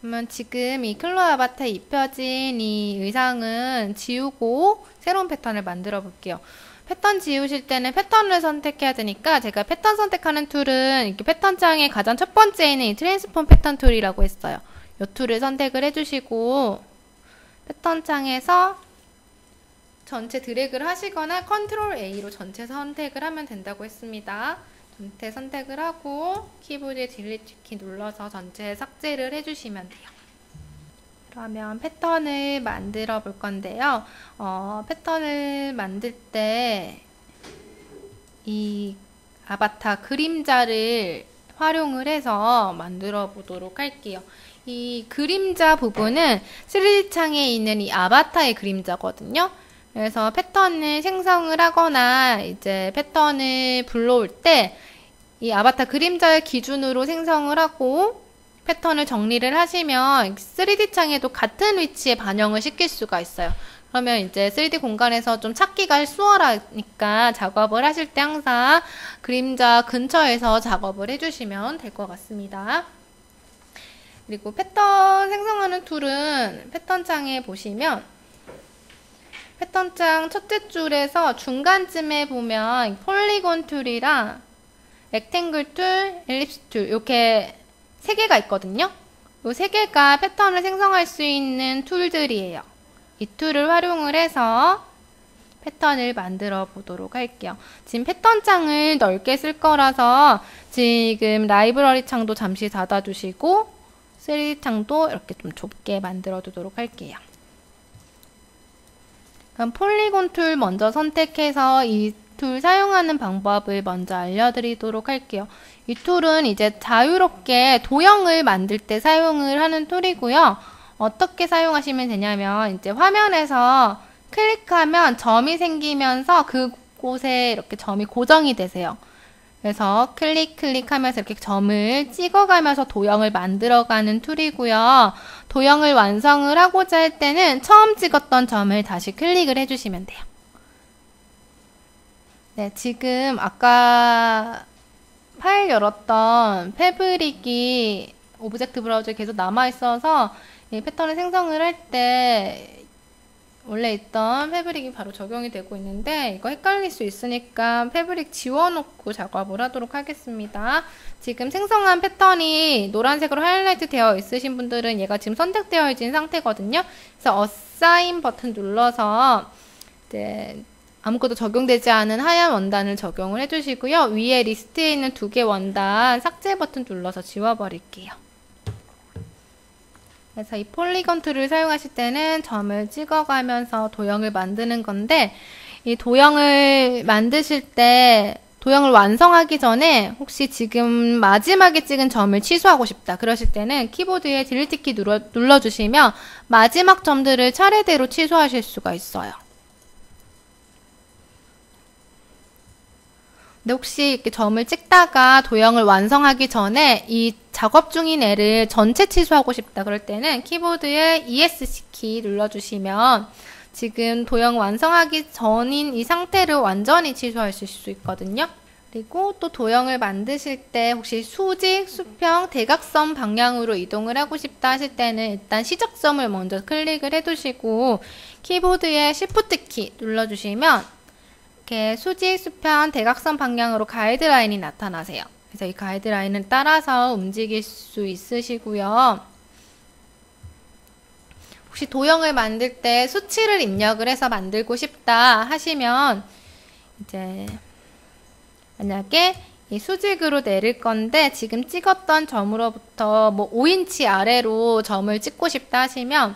그러면 지금 이 클로 아바타에 입혀진 이 의상은 지우고 새로운 패턴을 만들어 볼게요. 패턴 지우실 때는 패턴을 선택해야 되니까 제가 패턴 선택하는 툴은 이렇게 패턴장의 가장 첫 번째에는 이 트랜스폼 패턴 툴이라고 했어요. 이 툴을 선택을 해주시고 패턴창에서 전체 드래그를 하시거나 컨트롤 A로 전체 선택을 하면 된다고 했습니다. 전체 선택을 하고 키보드에 딜리트 키 눌러서 전체 삭제를 해주시면 돼요. 그러면 패턴을 만들어 볼 건데요. 패턴을 만들 때 이 아바타 그림자를 활용을 해서 만들어 보도록 할게요. 이 그림자 부분은 3D 창에 있는 이 아바타의 그림자거든요. 그래서 패턴을 생성을 하거나 이제 패턴을 불러올 때 이 아바타 그림자를 기준으로 생성을 하고 패턴을 정리를 하시면 3D 창에도 같은 위치에 반영을 시킬 수가 있어요. 그러면 이제 3D 공간에서 좀 찾기가 수월하니까 작업을 하실 때 항상 그림자 근처에서 작업을 해주시면 될 것 같습니다. 그리고 패턴 생성하는 툴은 패턴창에 보시면 패턴창 첫째 줄에서 중간쯤에 보면 폴리곤 툴이랑 렉탱글 툴, 엘립스 툴 이렇게 3개가 있거든요. 이 3개가 패턴을 생성할 수 있는 툴들이에요. 이 툴을 활용을 해서 패턴을 만들어 보도록 할게요. 지금 패턴창을 넓게 쓸 거라서 지금 라이브러리 창도 잠시 닫아주시고 3D 창도 이렇게 좀 좁게 만들어 두도록 할게요. 그럼 폴리곤 툴 먼저 선택해서 이 툴 사용하는 방법을 먼저 알려드리도록 할게요. 이 툴은 이제 자유롭게 도형을 만들 때 사용을 하는 툴이고요. 어떻게 사용하시면 되냐면 이제 화면에서 클릭하면 점이 생기면서 그곳에 이렇게 점이 고정이 되세요. 그래서 클릭하면서 이렇게 점을 찍어가면서 도형을 만들어가는 툴이고요. 도형을 완성을 하고자 할 때는 처음 찍었던 점을 다시 클릭을 해주시면 돼요. 네, 지금 아까 파일 열었던 패브릭이 오브젝트 브라우저에 계속 남아있어서 이 패턴을 생성을 할 때 원래 있던 패브릭이 바로 적용이 되고 있는데 이거 헷갈릴 수 있으니까 패브릭 지워놓고 작업을 하도록 하겠습니다. 지금 생성한 패턴이 노란색으로 하이라이트 되어 있으신 분들은 얘가 지금 선택되어 있는 상태거든요. 그래서 어사인 버튼 눌러서 이제 아무것도 적용되지 않은 하얀 원단을 적용을 해주시고요. 위에 리스트에 있는 2개 원단 삭제 버튼 눌러서 지워버릴게요. 그래서 이 폴리곤 툴을 사용하실 때는 점을 찍어가면서 도형을 만드는 건데 이 도형을 만드실 때 도형을 완성하기 전에 혹시 지금 마지막에 찍은 점을 취소하고 싶다 그러실 때는 키보드에 딜리트 키 눌러주시면 마지막 점들을 차례대로 취소하실 수가 있어요. 근데 혹시 이렇게 점을 찍다가 도형을 완성하기 전에 이 작업 중인 애를 전체 취소하고 싶다 그럴 때는 키보드에 ESC 키 눌러주시면 지금 도형 완성하기 전인 이 상태를 완전히 취소하실 수 있거든요. 그리고 또 도형을 만드실 때 혹시 수직, 수평, 대각선 방향으로 이동을 하고 싶다 하실 때는 일단 시작점을 먼저 클릭을 해두시고 키보드에 Shift 키 눌러주시면 이렇게 수직, 수평, 대각선 방향으로 가이드라인이 나타나세요. 그래서 이 가이드라인을 따라서 움직일 수 있으시고요. 혹시 도형을 만들 때 수치를 입력을 해서 만들고 싶다 하시면 이제 만약에 이 수직으로 내릴 건데 지금 찍었던 점으로부터 뭐 5인치 아래로 점을 찍고 싶다 하시면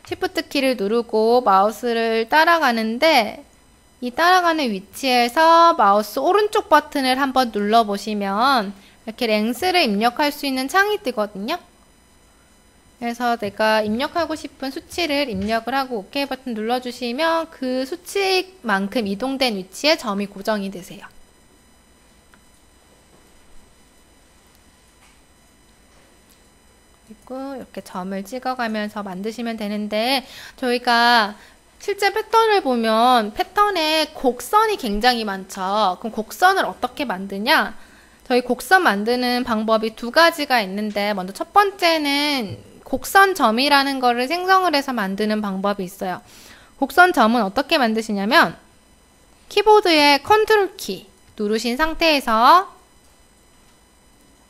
Shift 키를 누르고 마우스를 따라가는데 이 따라가는 위치에서 마우스 오른쪽 버튼을 한번 눌러보시면 이렇게 랭스를 입력할 수 있는 창이 뜨거든요. 그래서 내가 입력하고 싶은 수치를 입력을 하고 OK 버튼 눌러주시면 그 수치만큼 이동된 위치에 점이 고정이 되세요. 그리고 이렇게 점을 찍어가면서 만드시면 되는데 저희가 실제 패턴을 보면 패턴에 곡선이 굉장히 많죠. 그럼 곡선을 어떻게 만드냐? 저희 곡선 만드는 방법이 두 가지가 있는데, 먼저 첫 번째는 곡선점이라는 거를 생성을 해서 만드는 방법이 있어요. 곡선점은 어떻게 만드시냐면, 키보드의 컨트롤 키 누르신 상태에서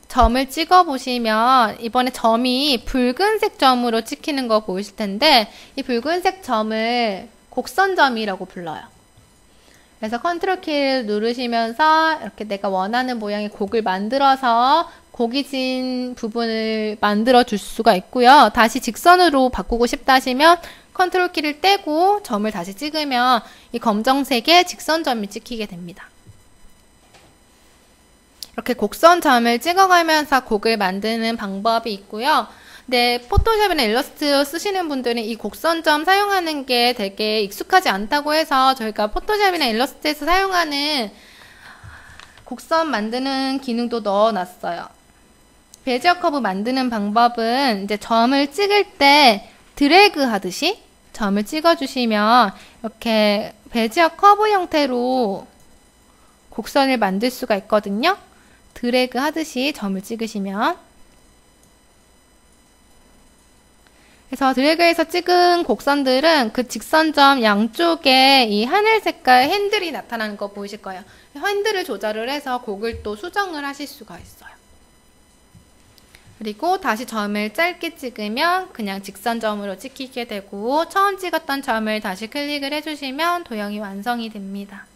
점을 찍어 보시면, 이번에 점이 붉은색 점으로 찍히는 거 보이실 텐데, 이 붉은색 점을 곡선점이라고 불러요. 그래서 컨트롤 키를 누르시면서 이렇게 내가 원하는 모양의 곡을 만들어서 곡이 진 부분을 만들어 줄 수가 있고요. 다시 직선으로 바꾸고 싶다 하시면 컨트롤 키를 떼고 점을 다시 찍으면 이 검정색의 직선점이 찍히게 됩니다. 이렇게 곡선점을 찍어가면서 곡을 만드는 방법이 있고요. 네, 포토샵이나 일러스트 쓰시는 분들은 이 곡선점 사용하는 게 되게 익숙하지 않다고 해서 저희가 포토샵이나 일러스트에서 사용하는 곡선 만드는 기능도 넣어놨어요. 베지어 커브 만드는 방법은 이제 점을 찍을 때 드래그 하듯이 점을 찍어주시면 이렇게 베지어 커브 형태로 곡선을 만들 수가 있거든요. 드래그 하듯이 점을 찍으시면, 그래서 드래그해서 찍은 곡선들은 그 직선점 양쪽에 이 하늘 색깔 핸들이 나타나는 거 보이실 거예요. 핸들을 조절을 해서 곡을 또 수정을 하실 수가 있어요. 그리고 다시 점을 짧게 찍으면 그냥 직선점으로 찍히게 되고, 처음 찍었던 점을 다시 클릭을 해주시면 도형이 완성이 됩니다.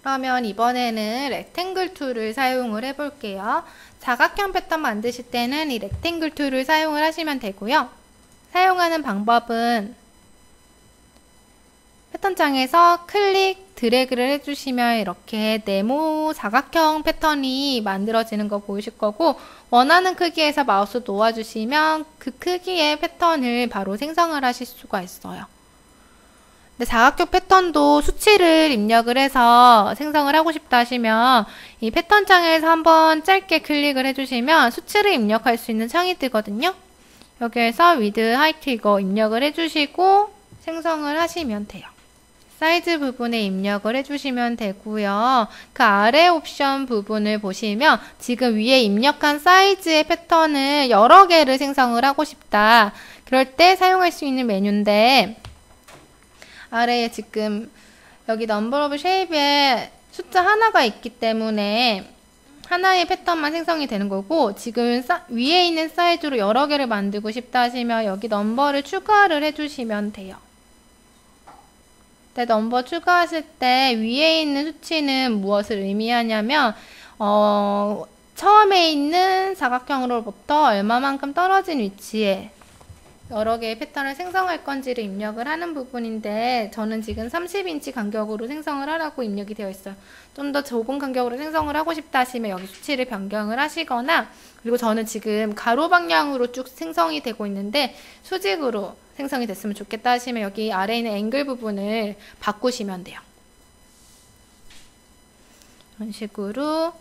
그러면 이번에는 렉탱글 툴을 사용을 해볼게요. 사각형 패턴 만드실 때는 이 렉탱글 툴을 사용을 하시면 되고요. 사용하는 방법은 패턴창에서 클릭, 드래그를 해주시면 이렇게 네모 사각형 패턴이 만들어지는 거 보이실 거고, 원하는 크기에서 마우스 놓아주시면 그 크기의 패턴을 바로 생성을 하실 수가 있어요. 근데 사각형 패턴도 수치를 입력을 해서 생성을 하고 싶다 하시면 이 패턴 창에서 한번 짧게 클릭을 해주시면 수치를 입력할 수 있는 창이 뜨거든요. 여기에서 위드, 하이트 이거 입력을 해주시고 생성을 하시면 돼요. 사이즈 부분에 입력을 해주시면 되고요. 그 아래 옵션 부분을 보시면 지금 위에 입력한 사이즈의 패턴을 여러 개를 생성을 하고 싶다. 그럴 때 사용할 수 있는 메뉴인데, 아래에 지금 여기 넘버 오브 쉐입에 숫자 하나가 있기 때문에 하나의 패턴만 생성이 되는 거고, 지금 위에 있는 사이즈로 여러 개를 만들고 싶다 하시면 여기 넘버를 추가를 해주시면 돼요. 근데 넘버 추가하실 때 위에 있는 수치는 무엇을 의미하냐면 처음에 있는 사각형으로부터 얼마만큼 떨어진 위치에 여러 개의 패턴을 생성할 건지를 입력을 하는 부분인데, 저는 지금 30인치 간격으로 생성을 하라고 입력이 되어 있어요. 좀 더 좁은 간격으로 생성을 하고 싶다 하시면 여기 수치를 변경을 하시거나, 그리고 저는 지금 가로 방향으로 쭉 생성이 되고 있는데 수직으로 생성이 됐으면 좋겠다 하시면 여기 아래에 있는 앵글 부분을 바꾸시면 돼요. 이런 식으로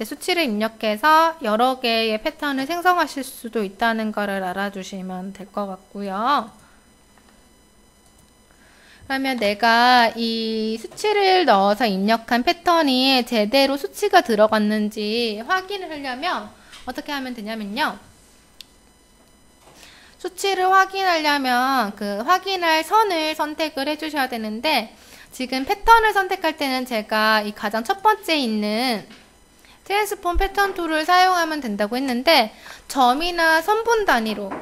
수치를 입력해서 여러 개의 패턴을 생성하실 수도 있다는 것을 알아주시면 될 것 같고요. 그러면 내가 이 수치를 넣어서 입력한 패턴이 제대로 수치가 들어갔는지 확인을 하려면 어떻게 하면 되냐면요. 수치를 확인하려면 그 확인할 선을 선택을 해주셔야 되는데, 지금 패턴을 선택할 때는 제가 이 가장 첫 번째 있는 트랜스폼 패턴 툴을 사용하면 된다고 했는데, 점이나 선분 단위로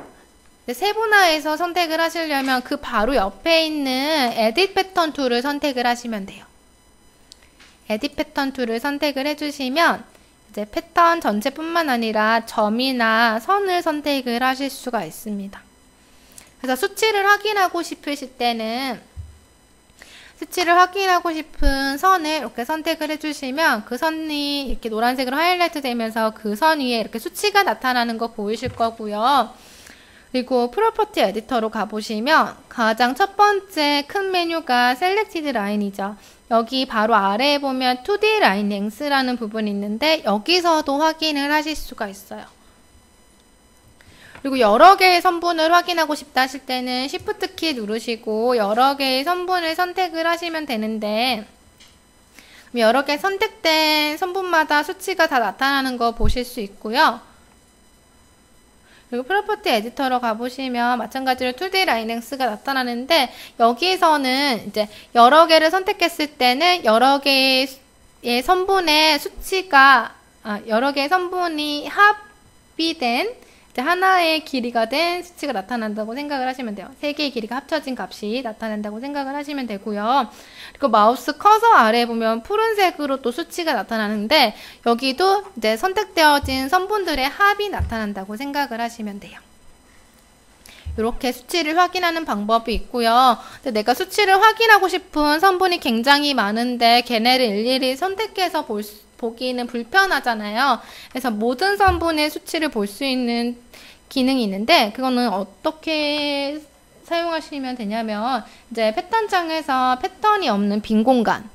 세분화해서 선택을 하시려면 그 바로 옆에 있는 에딧 패턴 툴을 선택을 하시면 돼요. 에딧 패턴 툴을 선택을 해주시면 이제 패턴 전체뿐만 아니라 점이나 선을 선택을 하실 수가 있습니다. 그래서 수치를 확인하고 싶으실 때는 수치를 확인하고 싶은 선을 이렇게 선택을 해주시면 그 선이 이렇게 노란색으로 하이라이트 되면서 그 선 위에 이렇게 수치가 나타나는 거 보이실 거고요. 그리고 프로퍼티 에디터로 가보시면 가장 첫 번째 큰 메뉴가 셀렉티드 라인이죠. 여기 바로 아래에 보면 2D 라인 랭스라는 부분이 있는데 여기서도 확인을 하실 수가 있어요. 그리고 여러 개의 선분을 확인하고 싶다 하실 때는 Shift 키 누르시고 여러 개의 선분을 선택을 하시면 되는데, 여러 개 선택된 선분마다 수치가 다 나타나는 거 보실 수 있고요. 그리고 프로퍼티 에디터로 가보시면 마찬가지로 2D 라인행스가 나타나는데, 여기에서는 이제 여러 개를 선택했을 때는 여러 개의 선분의 수치가, 여러 개의 선분이 합이 된, 이제 하나의 길이가 된 수치가 나타난다고 생각을 하시면 돼요. 세 개의 길이가 합쳐진 값이 나타난다고 생각을 하시면 되고요. 그리고 마우스 커서 아래에 보면 푸른색으로 또 수치가 나타나는데, 여기도 이제 선택되어진 선분들의 합이 나타난다고 생각을 하시면 돼요. 이렇게 수치를 확인하는 방법이 있고요. 근데 내가 수치를 확인하고 싶은 선분이 굉장히 많은데 걔네를 일일이 선택해서 보기는 불편하잖아요. 그래서 모든 선분의 수치를 볼 수 있는 기능이 있는데, 그거는 어떻게 사용하시면 되냐면, 이제 패턴창에서 패턴이 없는 빈 공간,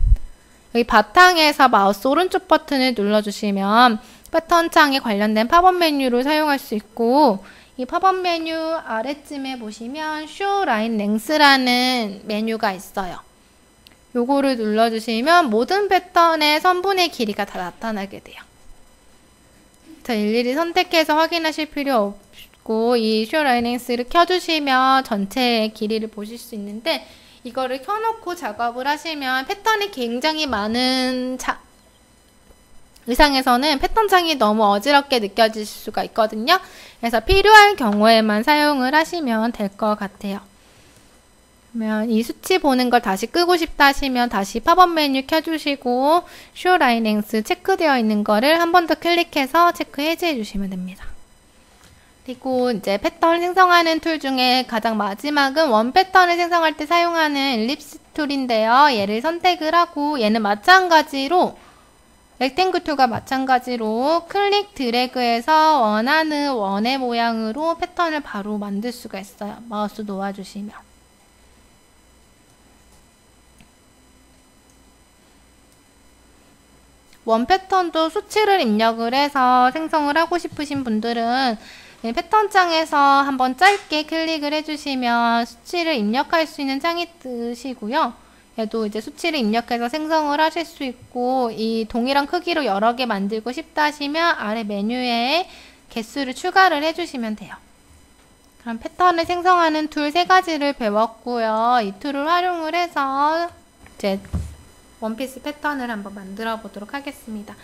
여기 바탕에서 마우스 오른쪽 버튼을 눌러주시면 패턴창에 관련된 팝업 메뉴를 사용할 수 있고, 이 팝업 메뉴 아래쯤에 보시면 Show Line Length라는 메뉴가 있어요. 요거를 눌러주시면 모든 패턴의 선분의 길이가 다 나타나게 돼요. 자, 일일이 선택해서 확인하실 필요 없고, 이 Show Line Length를 켜주시면 전체의 길이를 보실 수 있는데, 이거를 켜놓고 작업을 하시면 패턴이 굉장히 많은 의상에서는 패턴창이 너무 어지럽게 느껴질 수가 있거든요. 그래서 필요한 경우에만 사용을 하시면 될 것 같아요. 그러면 이 수치 보는 걸 다시 끄고 싶다 하시면 다시 팝업 메뉴 켜주시고 Show Line Length 체크되어 있는 거를 한 번 더 클릭해서 체크 해제해 주시면 됩니다. 그리고 이제 패턴 생성하는 툴 중에 가장 마지막은 원 패턴을 생성할 때 사용하는 엘립스 툴인데요. 얘를 선택을 하고, 얘는 마찬가지로 렉탱글 툴과 마찬가지로 클릭 드래그해서 원하는 원의 모양으로 패턴을 바로 만들 수가 있어요. 마우스 놓아주시면. 원 패턴도 수치를 입력을 해서 생성을 하고 싶으신 분들은 패턴창에서 한번 짧게 클릭을 해주시면 수치를 입력할 수 있는 창이 뜨시고요. 얘도 이제 수치를 입력해서 생성을 하실 수 있고, 이 동일한 크기로 여러 개 만들고 싶다 하시면 아래 메뉴에 개수를 추가를 해주시면 돼요. 그럼 패턴을 생성하는 툴 3가지를 배웠고요. 이 툴을 활용을 해서 이제 원피스 패턴을 한번 만들어 보도록 하겠습니다.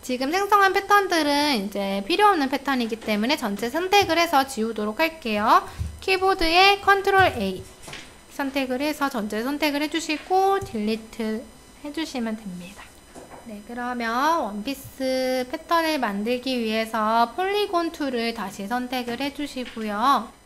지금 생성한 패턴들은 이제 필요 없는 패턴이기 때문에 전체 선택을 해서 지우도록 할게요. 키보드에 Ctrl A 선택을 해서 전체 선택을 해주시고 딜리트 해주시면 됩니다. 네, 그러면 원피스 패턴을 만들기 위해서 폴리곤 툴을 다시 선택을 해주시고요.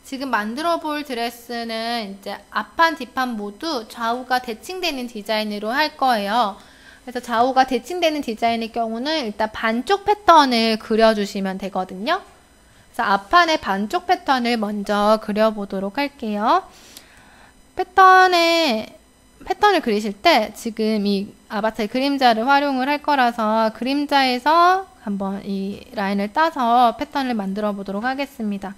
지금 만들어 볼 드레스는 이제 앞판, 뒷판 모두 좌우가 대칭되는 디자인으로 할 거예요. 그래서 좌우가 대칭되는 디자인의 경우는 일단 반쪽 패턴을 그려주시면 되거든요. 그래서 앞판의 반쪽 패턴을 먼저 그려보도록 할게요. 패턴을 그리실 때 지금 이 아바타의 그림자를 활용을 할 거라서 그림자에서 한번 이 라인을 따서 패턴을 만들어 보도록 하겠습니다.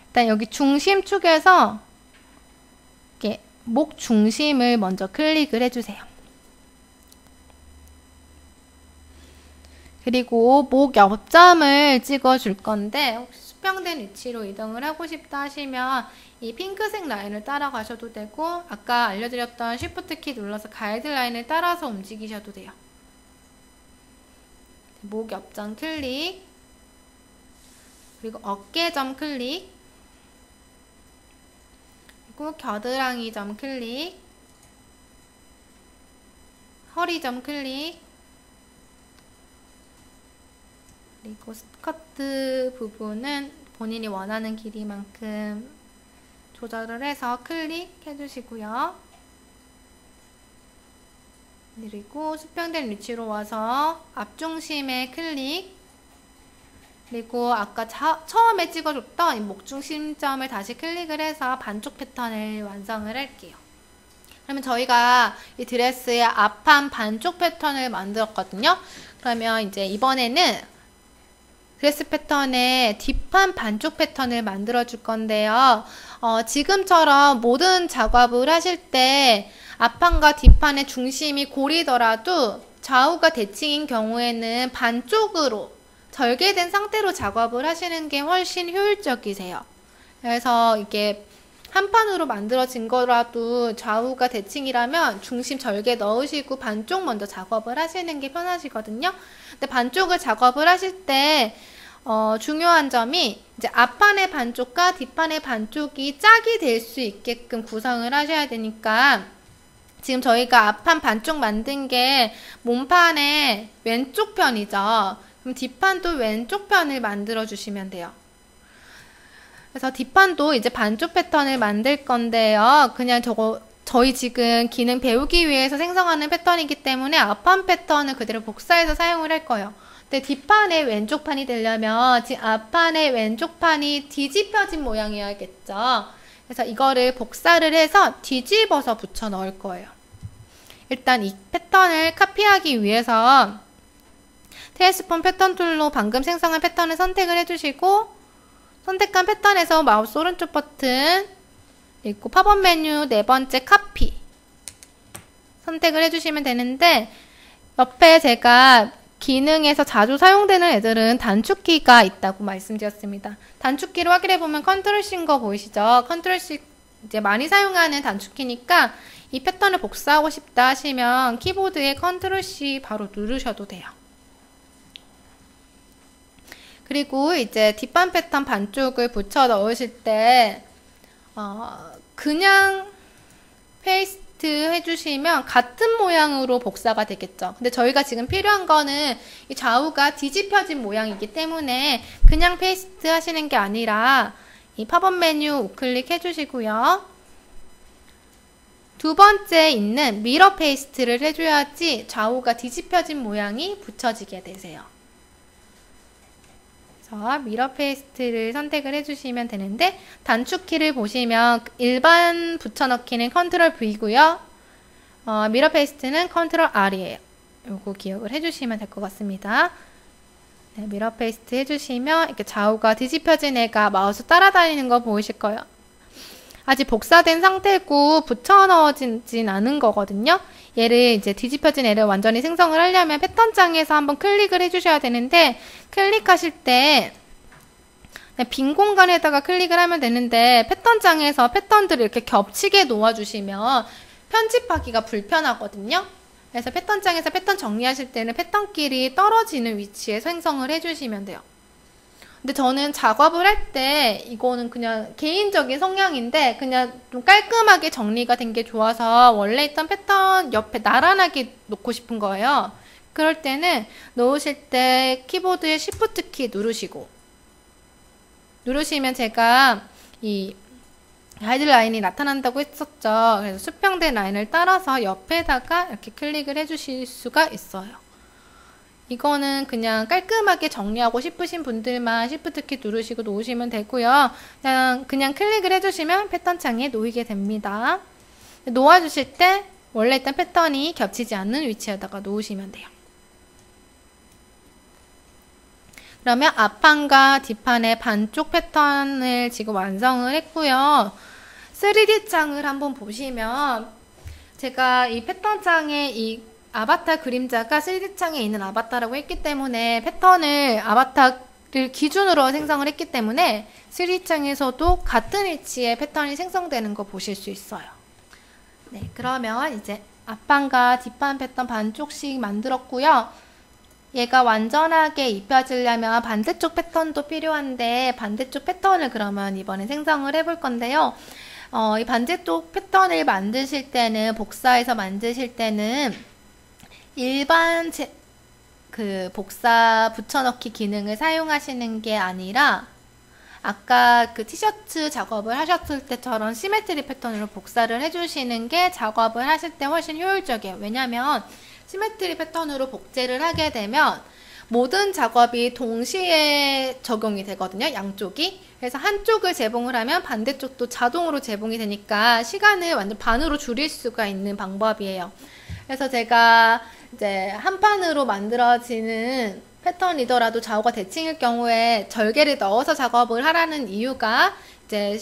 일단 여기 중심축에서 이렇게 목 중심을 먼저 클릭을 해주세요. 그리고 목 옆점을 찍어줄 건데, 혹시 수평된 위치로 이동을 하고 싶다 하시면 이 핑크색 라인을 따라가셔도 되고, 아까 알려드렸던 Shift 키 눌러서 가이드라인을 따라서 움직이셔도 돼요. 목 옆점 클릭, 그리고 어깨점 클릭, 그리고 겨드랑이 점 클릭, 허리 점 클릭, 그리고 스커트 부분은 본인이 원하는 길이만큼 조절을 해서 클릭해 주시고요. 그리고 수평된 위치로 와서 앞중심에 클릭, 그리고 아까 처음에 찍어줬던 이 목중심점을 다시 클릭을 해서 반쪽 패턴을 완성을 할게요. 그러면 저희가 이 드레스의 앞판 반쪽 패턴을 만들었거든요. 그러면 이제 이번에는 드레스 패턴의 뒷판 반쪽 패턴을 만들어 줄 건데요. 지금처럼 모든 작업을 하실 때 앞판과 뒷판의 중심이 고리더라도 좌우가 대칭인 경우에는 반쪽으로 절개된 상태로 작업을 하시는 게 훨씬 효율적이세요. 그래서 이게 한 판으로 만들어진 거라도 좌우가 대칭이라면 중심 절개 넣으시고 반쪽 먼저 작업을 하시는 게 편하시거든요. 근데 반쪽을 작업을 하실 때 중요한 점이 이제 앞판의 반쪽과 뒷판의 반쪽이 짝이 될 수 있게끔 구성을 하셔야 되니까 지금 저희가 앞판 반쪽 만든 게 몸판의 왼쪽 편이죠. 그럼 뒷판도 왼쪽 편을 만들어 주시면 돼요. 그래서 뒷판도 이제 반쪽 패턴을 만들 건데요. 그냥 저희 지금 기능 배우기 위해서 생성하는 패턴이기 때문에 앞판 패턴을 그대로 복사해서 사용을 할 거예요. 근데 뒷판의 왼쪽 판이 되려면 지금 앞판의 왼쪽 판이 뒤집혀진 모양이어야겠죠. 그래서 이거를 복사를 해서 뒤집어서 붙여 넣을 거예요. 일단 이 패턴을 카피하기 위해서 테일스폰 패턴 툴로 방금 생성한 패턴을 선택을 해주시고 선택한 패턴에서 마우스 오른쪽 버튼 그리고 팝업 메뉴 네 번째 카피 선택을 해주시면 되는데 옆에 제가 기능에서 자주 사용되는 애들은 단축키가 있다고 말씀드렸습니다. 단축키를 확인해보면 컨트롤 C인 거 보이시죠? 컨트롤 C 이제 많이 사용하는 단축키니까 이 패턴을 복사하고 싶다 하시면 키보드에 컨트롤 C 바로 누르셔도 돼요. 그리고 이제 뒷판 패턴 반쪽을 붙여 넣으실 때 그냥 페이스트 해주시면 같은 모양으로 복사가 되겠죠. 근데 저희가 지금 필요한 거는 이 좌우가 뒤집혀진 모양이기 때문에 그냥 페이스트 하시는 게 아니라 이 팝업 메뉴 우클릭 해주시고요. 두 번째 있는 미러 페이스트를 해줘야지 좌우가 뒤집혀진 모양이 붙여지게 되세요. 미러 페이스트를 선택을 해주시면 되는데 단축키를 보시면 일반 붙여넣기는 컨트롤 V고요. 미러 페이스트는 컨트롤 R이에요. 요거 기억을 해주시면 될 것 같습니다. 네, 미러 페이스트 해주시면 이렇게 좌우가 뒤집혀진 애가 마우스 따라다니는 거 보이실 거예요. 아직 복사된 상태고 붙여 넣어지진 않은 거거든요. 얘를 이제 뒤집혀진 애를 완전히 생성을 하려면 패턴장에서 한번 클릭을 해주셔야 되는데 클릭하실 때 빈 공간에다가 클릭을 하면 되는데 패턴장에서 패턴들을 이렇게 겹치게 놓아주시면 편집하기가 불편하거든요. 그래서 패턴장에서 패턴 정리하실 때는 패턴끼리 떨어지는 위치에 생성을 해주시면 돼요. 근데 저는 작업을 할 때 이거는 그냥 개인적인 성향인데 그냥 좀 깔끔하게 정리가 된 게 좋아서 원래 있던 패턴 옆에 나란하게 놓고 싶은 거예요. 그럴 때는 놓으실 때 키보드에 Shift 키 누르시면 제가 이 가이드라인이 나타난다고 했었죠. 그래서 수평된 라인을 따라서 옆에다가 이렇게 클릭을 해주실 수가 있어요. 이거는 그냥 깔끔하게 정리하고 싶으신 분들만 Shift 키 누르시고 놓으시면 되고요. 그냥 클릭을 해주시면 패턴 창에 놓이게 됩니다. 놓아주실 때 원래 있던 패턴이 겹치지 않는 위치에다가 놓으시면 돼요. 그러면 앞판과 뒷판의 반쪽 패턴을 지금 완성을 했고요. 3D 창을 한번 보시면 제가 이 패턴 창에 이 아바타 그림자가 3D 창에 있는 아바타라고 했기 때문에 패턴을 아바타를 기준으로 생성을 했기 때문에 3D 창에서도 같은 위치에 패턴이 생성되는 거 보실 수 있어요. 네, 그러면 이제 앞판과 뒷판 패턴 반쪽씩 만들었고요. 얘가 완전하게 입혀지려면 반대쪽 패턴도 필요한데 반대쪽 패턴을 그러면 이번에 생성을 해볼 건데요. 이 반대쪽 패턴을 만드실 때는 복사해서 만드실 때는 일반 복사 붙여넣기 기능을 사용하시는 게 아니라 아까 그 티셔츠 작업을 하셨을 때처럼 시메트리 패턴으로 복사를 해주시는 게 작업을 하실 때 훨씬 효율적이에요. 왜냐면 시메트리 패턴으로 복제를 하게 되면 모든 작업이 동시에 적용이 되거든요. 양쪽이. 그래서 한쪽을 재봉을 하면 반대쪽도 자동으로 재봉이 되니까 시간을 완전 반으로 줄일 수가 있는 방법이에요. 그래서 제가 이제 한 판으로 만들어지는 패턴이더라도 좌우가 대칭일 경우에 절개를 넣어서 작업을 하라는 이유가 이제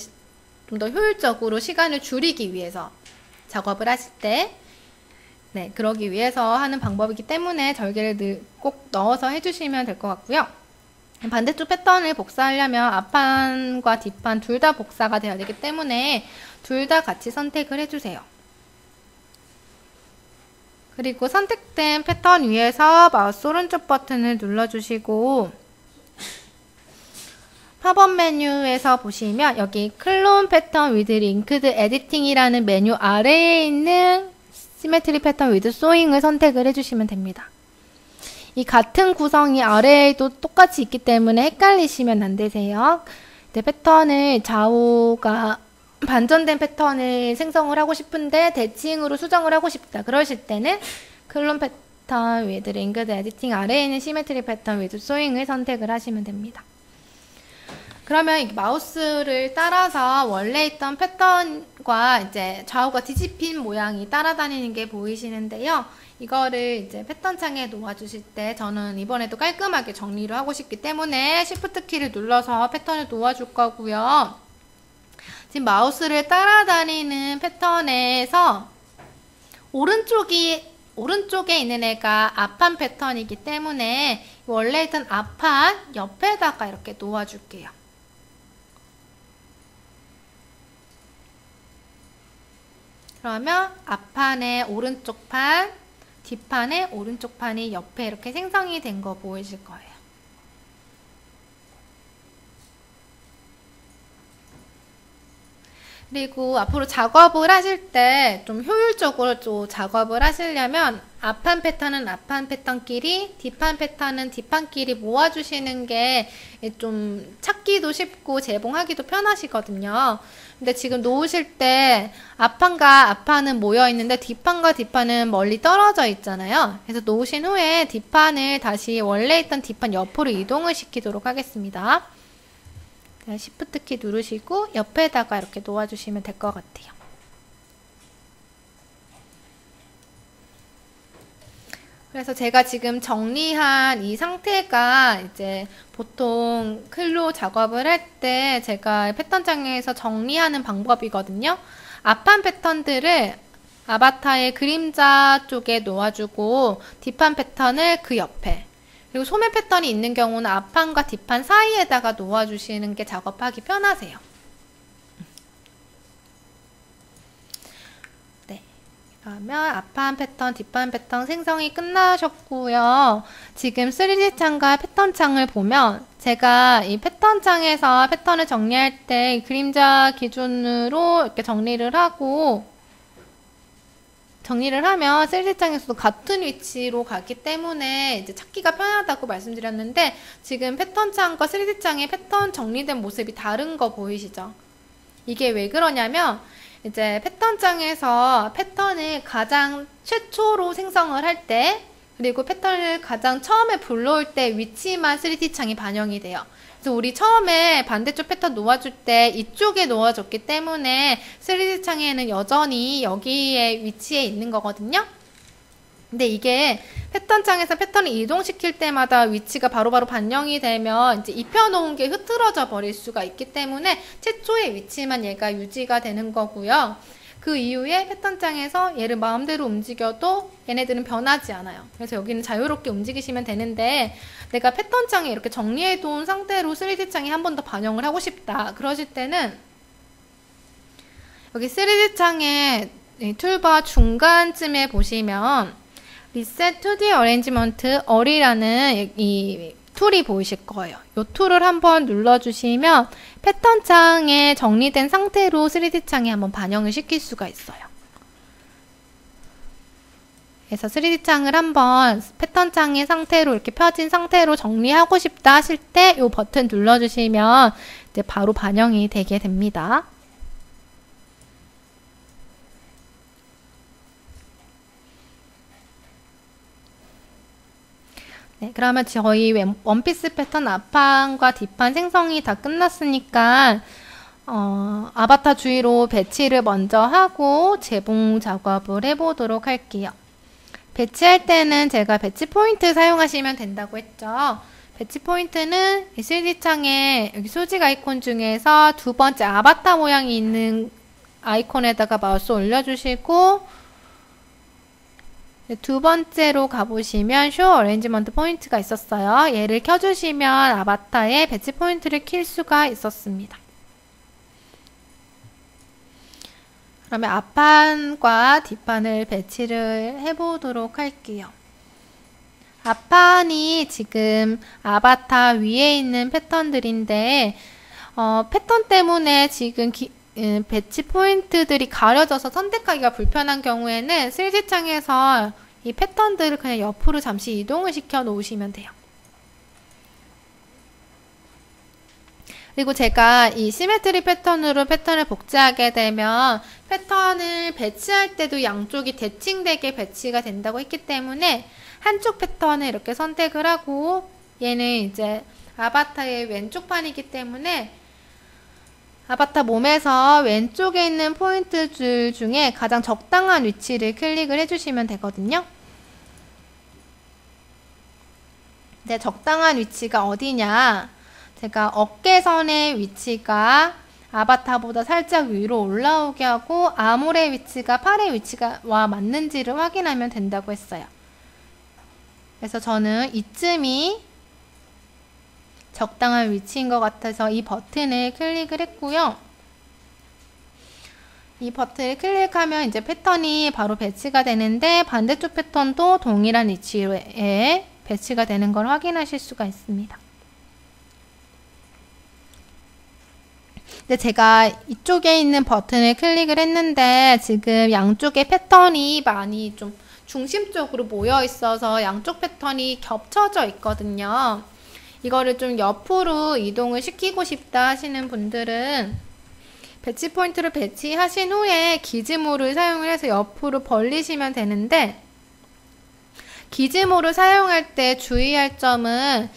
좀 더 효율적으로 시간을 줄이기 위해서 작업을 하실 때 네, 그러기 위해서 하는 방법이기 때문에 절개를 꼭 넣어서 해주시면 될 것 같고요. 반대쪽 패턴을 복사하려면 앞판과 뒷판 둘 다 복사가 되어야 되기 때문에 둘 다 같이 선택을 해주세요. 그리고 선택된 패턴 위에서 마우스 오른쪽 버튼을 눌러주시고 팝업 메뉴에서 보시면 여기 클론 패턴 위드 링크드 에디팅이라는 메뉴 아래에 있는 시메트리 패턴 위드 소잉을 선택을 해주시면 됩니다. 이 같은 구성이 아래에도 똑같이 있기 때문에 헷갈리시면 안 되세요. 네, 패턴을 좌우가 반전된 패턴을 생성을 하고 싶은데 대칭으로 수정을 하고 싶다. 그러실 때는 클론 패턴 위드 링크드 에디팅 아래에 있는 시메트리 패턴 위드 소잉을 선택을 하시면 됩니다. 그러면 마우스를 따라서 원래 있던 패턴과 이제 좌우가 뒤집힌 모양이 따라다니는 게 보이시는데요. 이거를 이제 패턴 창에 놓아주실 때 저는 이번에도 깔끔하게 정리를 하고 싶기 때문에 Shift 키를 눌러서 패턴을 놓아줄 거고요. 지금 마우스를 따라다니는 패턴에서 오른쪽에 있는 애가 앞판 패턴이기 때문에 원래 있던 앞판 옆에다가 이렇게 놓아줄게요. 그러면 앞판의 오른쪽 판, 뒷판의 오른쪽 판이 옆에 이렇게 생성이 된 거 보이실 거예요. 그리고 앞으로 작업을 하실 때 좀 효율적으로 좀 작업을 하시려면 앞판 패턴은 앞판 패턴끼리, 뒷판 패턴은 뒷판끼리 모아주시는 게 좀 찾기도 쉽고 재봉하기도 편하시거든요. 근데 지금 놓으실 때 앞판과 앞판은 모여 있는데 뒷판과 뒷판은 멀리 떨어져 있잖아요. 그래서 놓으신 후에 뒷판을 다시 원래 있던 뒷판 옆으로 이동을 시키도록 하겠습니다. Shift 키 누르시고 옆에다가 이렇게 놓아주시면 될 것 같아요. 그래서 제가 지금 정리한 이 상태가 이제 보통 클로 작업을 할 때 제가 패턴장에서 정리하는 방법이거든요. 앞판 패턴들을 아바타의 그림자 쪽에 놓아주고 뒷판 패턴을 그 옆에, 그리고 소매 패턴이 있는 경우는 앞판과 뒷판 사이에다가 놓아주시는 게 작업하기 편하세요. 네, 그러면 앞판 패턴, 뒷판 패턴 생성이 끝나셨고요. 지금 3D 창과 패턴 창을 보면 제가 이 패턴 창에서 패턴을 정리할 때 그림자 기준으로 이렇게 정리를 하면 3D 창에서도 같은 위치로 가기 때문에 이제 찾기가 편하다고 말씀드렸는데 지금 패턴 창과 3D 창의 패턴 정리된 모습이 다른 거 보이시죠? 이게 왜 그러냐면 이제 패턴 창에서 패턴을 가장 최초로 생성을 할 때 그리고 패턴을 가장 처음에 불러올 때 위치만 3D 창이 반영이 돼요. 그래서 우리 처음에 반대쪽 패턴 놓아줄 때 이쪽에 놓아줬기 때문에 3D 창에는 여전히 여기에 위치에 있는 거거든요. 근데 이게 패턴 창에서 패턴을 이동시킬 때마다 위치가 바로바로 반영이 되면 이제 입혀놓은 게 흐트러져 버릴 수가 있기 때문에 최초의 위치만 얘가 유지가 되는 거고요. 그 이후에 패턴장에서 얘를 마음대로 움직여도 얘네들은 변하지 않아요. 그래서 여기는 자유롭게 움직이시면 되는데 내가 패턴장에 이렇게 정리해 둔 상태로 3D창에 한 번 더 반영을 하고 싶다. 그러실 때는 여기 3D창의 툴바 중간쯤에 보시면 Reset 2D Arrangement All이라는 이 툴이 보이실 거예요. 이 툴을 한번 눌러주시면 패턴 창에 정리된 상태로 3D 창에 한번 반영을 시킬 수가 있어요. 그래서 3D 창을 한번 패턴 창의 상태로 이렇게 펴진 상태로 정리하고 싶다 하실 때 이 버튼 눌러주시면 이제 바로 반영이 되게 됩니다. 네, 그러면 저희 원피스 패턴 앞판과 뒷판 생성이 다 끝났으니까 아바타 주위로 배치를 먼저 하고 재봉 작업을 해보도록 할게요. 배치할 때는 제가 배치 포인트 사용하시면 된다고 했죠. 배치 포인트는 3D 창에 여기 수직 아이콘 중에서 두 번째 아바타 모양이 있는 아이콘에다가 마우스 올려주시고 두 번째로 가보시면 쇼 어레인지먼트 포인트가 있었어요. 얘를 켜주시면 아바타에 배치 포인트를 킬 수가 있었습니다. 그러면 앞판과 뒷판을 배치를 해보도록 할게요. 앞판이 지금 아바타 위에 있는 패턴들인데 패턴 때문에 지금 배치 포인트들이 가려져서 선택하기가 불편한 경우에는 3D 창에서 이 패턴들을 그냥 옆으로 잠시 이동을 시켜 놓으시면 돼요. 그리고 제가 이 시메트리 패턴으로 패턴을 복제하게 되면 패턴을 배치할 때도 양쪽이 대칭되게 배치가 된다고 했기 때문에 한쪽 패턴을 이렇게 선택을 하고 얘는 이제 아바타의 왼쪽 판이기 때문에 아바타 몸에서 왼쪽에 있는 포인트 줄 중에 가장 적당한 위치를 클릭을 해주시면 되거든요. 근데 적당한 위치가 어디냐? 제가 어깨선의 위치가 아바타보다 살짝 위로 올라오게 하고 아몰의 위치가 팔의 위치와 맞는지를 확인하면 된다고 했어요. 그래서 저는 이쯤이 적당한 위치인 것 같아서 이 버튼을 클릭을 했고요. 이 버튼을 클릭하면 이제 패턴이 바로 배치가 되는데 반대쪽 패턴도 동일한 위치에 배치가 되는 걸 확인하실 수가 있습니다. 근데 제가 이쪽에 있는 버튼을 클릭을 했는데 지금 양쪽의 패턴이 많이 좀 중심 쪽으로 모여 있어서 양쪽 패턴이 겹쳐져 있거든요. 이거를 좀 옆으로 이동을 시키고 싶다 하시는 분들은 배치 포인트를 배치하신 후에 기즈모를 사용을 해서 옆으로 벌리시면 되는데 기즈모를 사용할 때 주의할 점은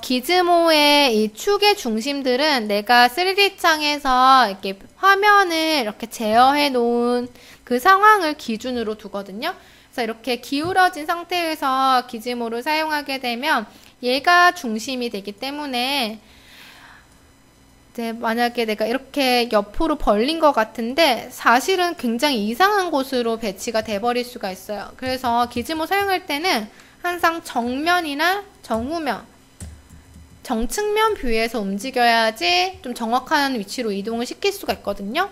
기즈모의 이 축의 중심들은 내가 3D 창에서 이렇게 화면을 이렇게 제어해 놓은 그 상황을 기준으로 두거든요. 그래서 이렇게 기울어진 상태에서 기즈모를 사용하게 되면 얘가 중심이 되기 때문에 이제 만약에 내가 이렇게 옆으로 벌린 것 같은데 사실은 굉장히 이상한 곳으로 배치가 돼버릴 수가 있어요. 그래서 기즈모 사용할 때는 항상 정면이나 정후면, 정측면 뷰에서 움직여야지 좀 정확한 위치로 이동을 시킬 수가 있거든요.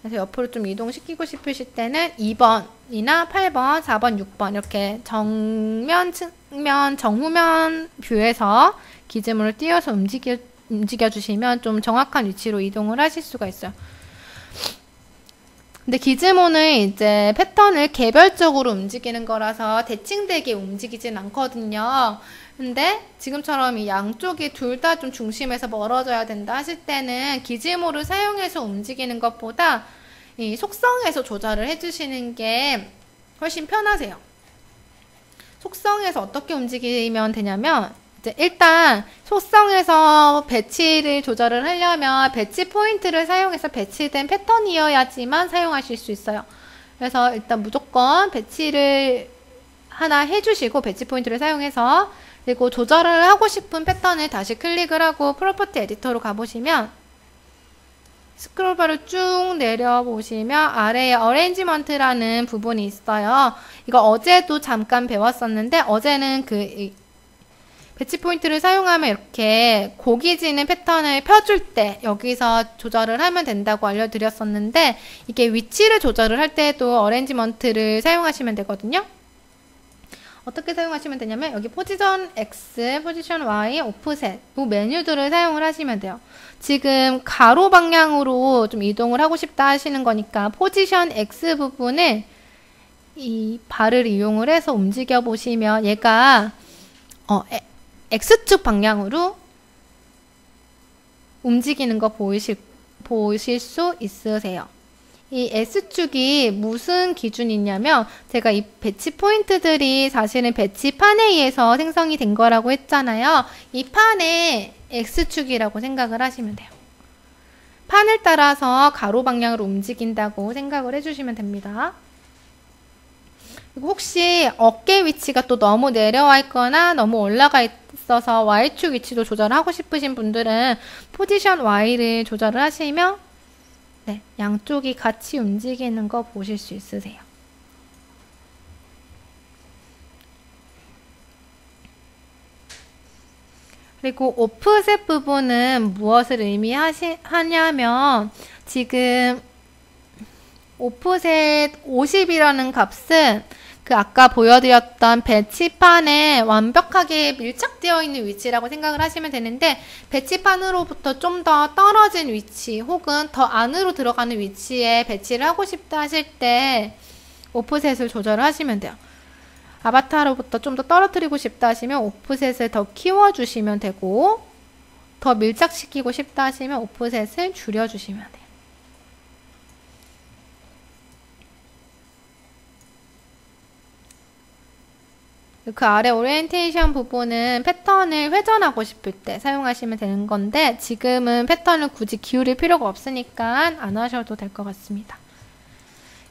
그래서 옆으로 좀 이동시키고 싶으실 때는 2번이나 8번, 4번, 6번 이렇게 정면, 측면, 정후면 뷰에서 기즈모를 띄워서 움직여주시면 좀 정확한 위치로 이동을 하실 수가 있어요. 근데 기즈모는 이제 패턴을 개별적으로 움직이는 거라서 대칭되게 움직이진 않거든요. 근데 지금처럼 이 양쪽이 둘 다 좀 중심에서 멀어져야 된다 하실 때는 기즈모를 사용해서 움직이는 것보다 이 속성에서 조절을 해주시는 게 훨씬 편하세요. 속성에서 어떻게 움직이면 되냐면 이제 일단 속성에서 배치를 조절을 하려면 배치 포인트를 사용해서 배치된 패턴이어야지만 사용하실 수 있어요. 그래서 일단 무조건 배치를 하나 해주시고 배치 포인트를 사용해서 그리고 조절을 하고 싶은 패턴을 다시 클릭을 하고 프로퍼티 에디터로 가보시면 스크롤바를 쭉 내려보시면 아래에 어레인지먼트라는 부분이 있어요. 이거 어제도 잠깐 배웠었는데 어제는 그 배치 포인트를 사용하면 이렇게 고기지는 패턴을 펴줄 때 여기서 조절을 하면 된다고 알려드렸었는데 이게 위치를 조절을 할 때도 어레인지먼트를 사용하시면 되거든요. 어떻게 사용하시면 되냐면 여기 포지션 X, 포지션 Y, 오프셋 이 메뉴들을 사용을 하시면 돼요. 지금 가로 방향으로 좀 이동을 하고 싶다 하시는 거니까 포지션 X 부분을 이 발을 이용을 해서 움직여 보시면 얘가 X축 방향으로 움직이는 거 보실 수 있으세요. 이 S축이 무슨 기준이냐면 제가 이 배치 포인트들이 사실은 배치판에 의해서 생성이 된 거라고 했잖아요. 이 판의 X축이라고 생각을 하시면 돼요. 판을 따라서 가로 방향으로 움직인다고 생각을 해주시면 됩니다. 그리고 혹시 어깨 위치가 또 너무 내려와 있거나 너무 올라가 있어서 Y축 위치도 조절하고 싶으신 분들은 포지션 Y를 조절을 하시면 네, 양쪽이 같이 움직이는 거 보실 수 있으세요. 그리고 오프셋 부분은 무엇을 의미하냐면 지금 오프셋 50이라는 값은 그 아까 보여드렸던 배치판에 완벽하게 밀착되어 있는 위치라고 생각을 하시면 되는데 배치판으로부터 좀 더 떨어진 위치 혹은 더 안으로 들어가는 위치에 배치를 하고 싶다 하실 때 오프셋을 조절을 하시면 돼요. 아바타로부터 좀 더 떨어뜨리고 싶다 하시면 오프셋을 더 키워주시면 되고 더 밀착시키고 싶다 하시면 오프셋을 줄여주시면 돼요. 그 아래 오리엔테이션 부분은 패턴을 회전하고 싶을 때 사용하시면 되는 건데 지금은 패턴을 굳이 기울일 필요가 없으니까 안 하셔도 될 것 같습니다.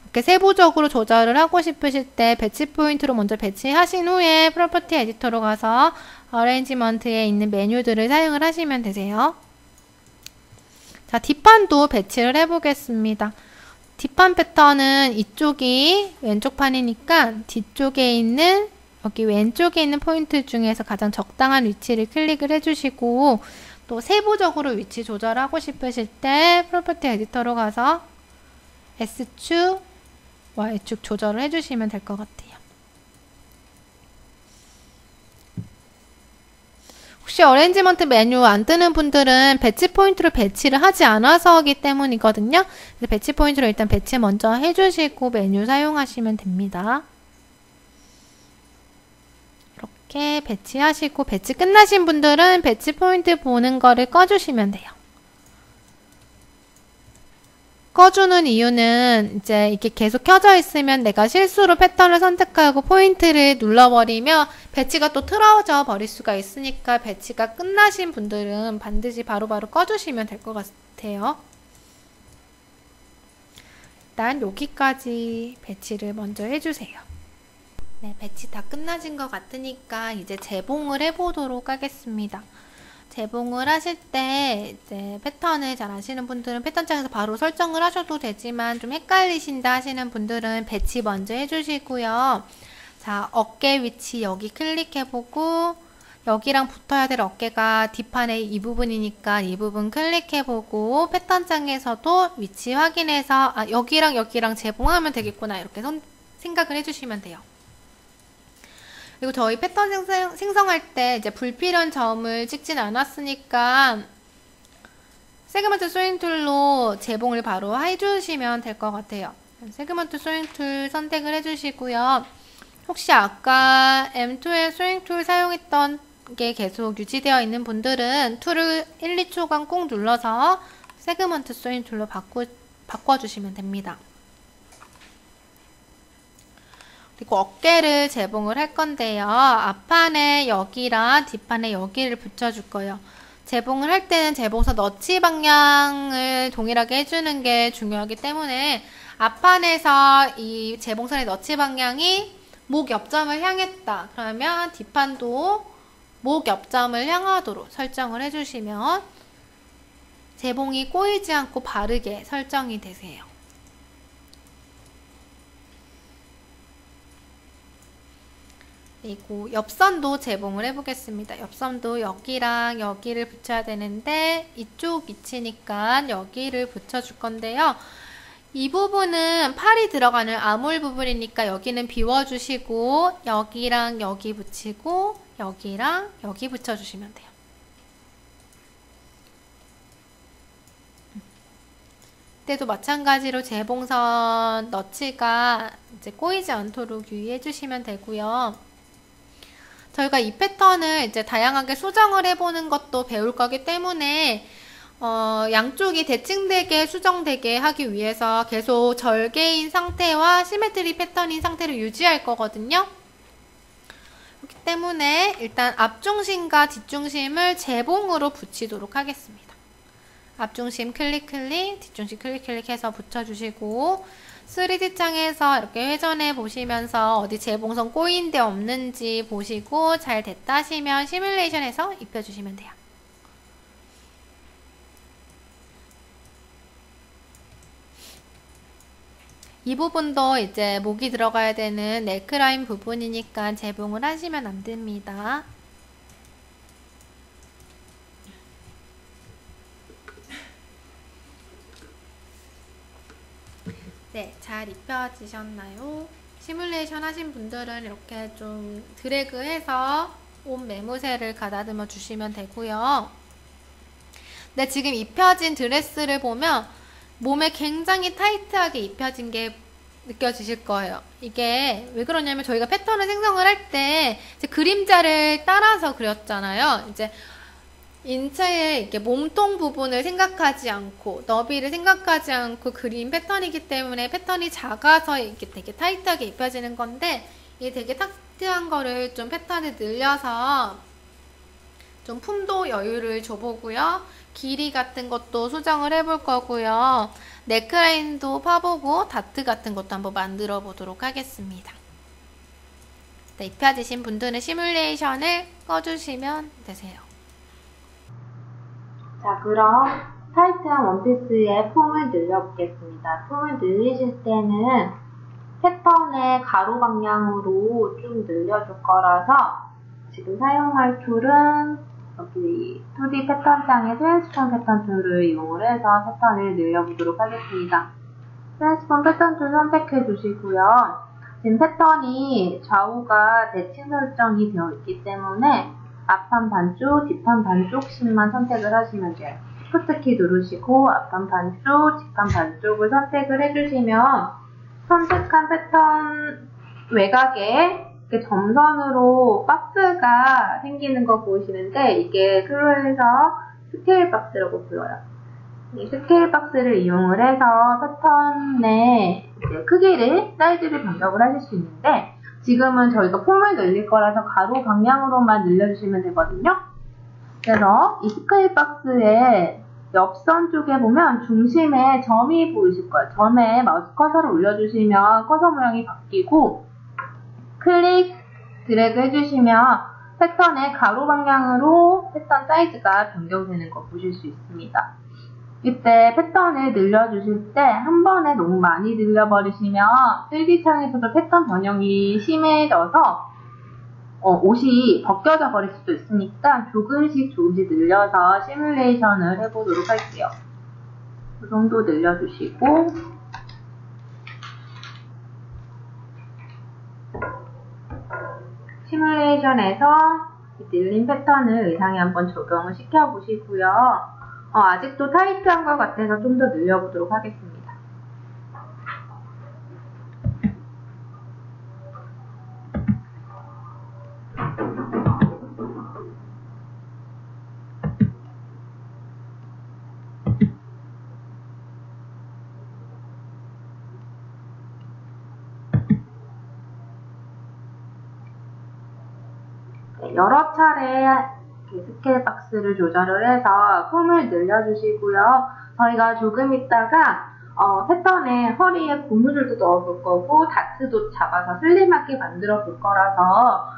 이렇게 세부적으로 조절을 하고 싶으실 때 배치 포인트로 먼저 배치하신 후에 프로퍼티 에디터로 가서 어레인지먼트에 있는 메뉴들을 사용을 하시면 되세요. 자, 뒷판도 배치를 해보겠습니다. 뒷판 패턴은 이쪽이 왼쪽 판이니까 뒤쪽에 있는 여기 왼쪽에 있는 포인트 중에서 가장 적당한 위치를 클릭을 해주시고 또 세부적으로 위치 조절하고 싶으실 때 프로퍼티 에디터로 가서 S축, Y축 조절을 해주시면 될 것 같아요. 혹시 어레인지먼트 메뉴 안 뜨는 분들은 배치 포인트를 배치를 하지 않아서기 때문이거든요. 그래서 배치 포인트로 일단 배치 먼저 해주시고 메뉴 사용하시면 됩니다. 이렇게 배치하시고 배치 끝나신 분들은 배치 포인트 보는 거를 꺼주시면 돼요. 꺼주는 이유는 이제 이게 계속 켜져 있으면 내가 실수로 패턴을 선택하고 포인트를 눌러버리면 배치가 또 틀어져 버릴 수가 있으니까 배치가 끝나신 분들은 반드시 바로바로 꺼주시면 될 것 같아요. 일단 여기까지 배치를 먼저 해주세요. 네, 배치 다 끝나신 것 같으니까 이제 재봉을 해보도록 하겠습니다. 재봉을 하실 때 이제 패턴을 잘 아시는 분들은 패턴장에서 바로 설정을 하셔도 되지만 좀 헷갈리신다 하시는 분들은 배치 먼저 해주시고요. 자, 어깨 위치 여기 클릭해보고 여기랑 붙어야 될 어깨가 뒷판의 이 부분이니까 이 부분 클릭해보고 패턴장에서도 위치 확인해서 아, 여기랑 재봉하면 되겠구나 이렇게 생각을 해주시면 돼요. 그리고 저희 패턴 생성할 때 이제 불필요한 점을 찍진 않았으니까 세그먼트 소잉 툴로 재봉을 바로 해주시면 될 것 같아요. 세그먼트 소잉 툴 선택을 해주시고요. 혹시 아까 M2의 소잉 툴 사용했던 게 계속 유지되어 있는 분들은 툴을 1, 2초간 꾹 눌러서 세그먼트 소잉 툴로 바꿔주시면 됩니다. 그리고 어깨를 재봉을 할 건데요. 앞판에 여기랑 뒷판에 여기를 붙여줄 거예요. 재봉을 할 때는 재봉선 너치 방향을 동일하게 해주는 게 중요하기 때문에 앞판에서 이 재봉선의 너치 방향이 목 옆점을 향했다. 그러면 뒷판도 목 옆점을 향하도록 설정을 해주시면 재봉이 꼬이지 않고 바르게 설정이 되세요. 그리고 옆선도 재봉을 해보겠습니다. 옆선도 여기랑 여기를 붙여야 되는데 이쪽 위치니까 여기를 붙여줄 건데요. 이 부분은 팔이 들어가는 아몰 부분이니까 여기는 비워주시고 여기랑 여기 붙이고 여기랑 여기 붙여주시면 돼요. 이때도 마찬가지로 재봉선 너치가 이제 꼬이지 않도록 유의해 주시면 되고요. 저희가 이 패턴을 이제 다양하게 수정을 해보는 것도 배울 거기 때문에 양쪽이 대칭되게 수정되게 하기 위해서 계속 절개인 상태와 시메트리 패턴인 상태를 유지할 거거든요. 그렇기 때문에 일단 앞중심과 뒷중심을 재봉으로 붙이도록 하겠습니다. 앞중심 클릭, 뒷중심 클릭 해서 붙여주시고 3D 창에서 이렇게 회전해 보시면서 어디 재봉선 꼬인 데 없는지 보시고 잘 됐다 하시면 시뮬레이션에서 입혀주시면 돼요. 이 부분도 이제 목이 들어가야 되는 넥라인 부분이니까 재봉을 하시면 안 됩니다. 네, 잘 입혀지셨나요? 시뮬레이션 하신 분들은 이렇게 좀 드래그해서 옷 매무새를 가다듬어 주시면 되고요. 네, 지금 입혀진 드레스를 보면 몸에 굉장히 타이트하게 입혀진 게 느껴지실 거예요. 이게 왜 그러냐면 저희가 패턴을 생성을 할 때 그림자를 따라서 그렸잖아요. 이제 인체의 이렇게 몸통 부분을 생각하지 않고 너비를 생각하지 않고 그린 패턴이기 때문에 패턴이 작아서 이렇게 되게 타이트하게 입혀지는 건데, 이게 되게 타이트한 거를 좀 패턴을 늘려서 좀 품도 여유를 줘보고요. 길이 같은 것도 수정을 해볼 거고요. 넥라인도 파보고 다트 같은 것도 한번 만들어 보도록 하겠습니다. 네, 입혀지신 분들은 시뮬레이션을 꺼주시면 되세요. 자, 그럼 타이트한 원피스의 폼을 늘려보겠습니다. 폼을 늘리실 때는 패턴의 가로 방향으로 좀 늘려줄 거라서 지금 사용할 툴은 여기 2D 패턴장의 트랜스폼 패턴 툴을 이용을 해서 패턴을 늘려보도록 하겠습니다. 트랜스폼 패턴 툴 선택해 주시고요. 지금 패턴이 좌우가 대칭 설정이 되어 있기 때문에 앞판 반쪽, 뒷판 반쪽씩만 선택을 하시면 돼요. 시프트 키 누르시고 앞판 반쪽, 뒷판 반쪽을 선택을 해주시면 선택한 패턴 외곽에 이렇게 점선으로 박스가 생기는 거 보이시는데, 이게 클로에서 스케일 박스라고 불러요. 이 스케일 박스를 이용을 해서 패턴의 이제 크기를, 사이즈를 변경을 하실 수 있는데, 지금은 저희가 폼을 늘릴 거라서 가로 방향으로만 늘려주시면 되거든요. 그래서 이 스케일 박스의 옆선 쪽에 보면 중심에 점이 보이실 거예요. 점에 마우스 커서를 올려주시면 커서 모양이 바뀌고, 클릭, 드래그 해주시면 패턴의 가로 방향으로 패턴 사이즈가 변경되는 거 보실 수 있습니다. 이때 패턴을 늘려주실 때 한 번에 너무 많이 늘려버리시면 3D 창에서도 패턴 변형이 심해져서 옷이 벗겨져 버릴 수도 있으니까 조금씩 늘려서 시뮬레이션을 해보도록 할게요. 이 정도 늘려주시고, 시뮬레이션에서 늘린 패턴을 의상에 한번 적용을 시켜보시고요. 아직도 타이트한 것 같아서 좀 더 늘려보도록 하겠습니다. 여러 차례 스케일 박스를 조절을 해서 폼을 늘려주시고요. 저희가 조금 있다가 패턴에 허리에 고무줄도 넣어볼 거고 다트도 잡아서 슬림하게 만들어 볼 거라서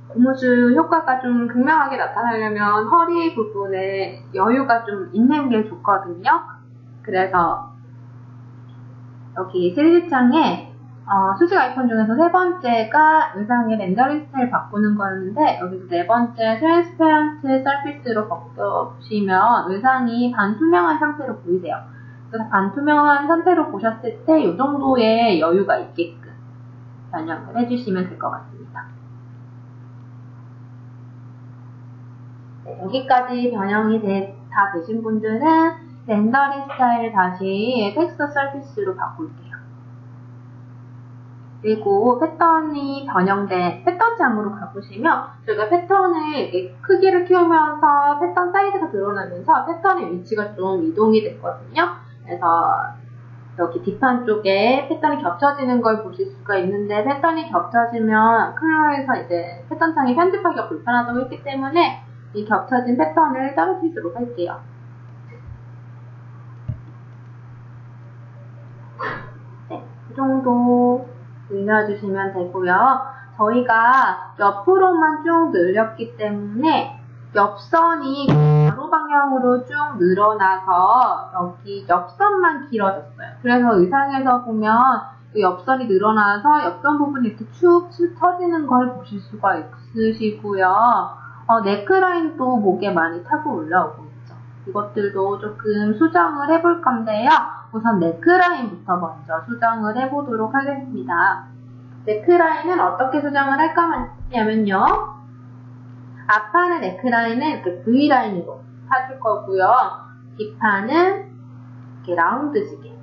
고무줄 효과가 좀 극명하게 나타나려면 허리 부분에 여유가 좀 있는 게 좋거든요. 그래서 여기 3D 창에 수직 아이콘 중에서 세 번째가 의상의 렌더링 스타일 바꾸는 거였는데, 여기서 네 번째 트랜스페런트 서피스로 바꿔보시면 의상이 반투명한 상태로 보이세요. 그래서 반투명한 상태로 보셨을 때 이 정도의 여유가 있게끔 변형을 해주시면 될 것 같습니다. 네, 여기까지 변형이 다 되신 분들은 렌더링 스타일 다시 텍스처 서피스로 바꿀게요. 그리고 패턴이 변형된 패턴장으로 가보시면 저희가 패턴을 이렇게 크기를 키우면서 패턴 사이즈가 드러나면서 패턴의 위치가 좀 이동이 됐거든요. 그래서 여기 뒷판 쪽에 패턴이 겹쳐지는 걸 보실 수가 있는데, 패턴이 겹쳐지면 클로에서 이제 패턴창이 편집하기가 불편하다고 했기 때문에 이 겹쳐진 패턴을 떨어뜨리도록 할게요. 네, 이 정도 정도 늘려주시면 되고요. 저희가 옆으로만 쭉 늘렸기 때문에 옆선이 가로 방향으로 쭉 늘어나서 여기 옆선만 길어졌어요. 그래서 의상에서 보면 옆선이 늘어나서 옆선 부분이 이렇게 축 처지는 걸 보실 수가 있으시고요. 네크라인도 목에 많이 타고 올라오고 있죠. 이것들도 조금 수정을 해볼 건데요. 우선 네크라인부터 먼저 수정을 해보도록 하겠습니다. 네크라인은 어떻게 수정을 할 거냐면요. 앞판의 네크라인은 이렇게 V라인으로 파줄 거고요. 뒷판은 이렇게 라운드지게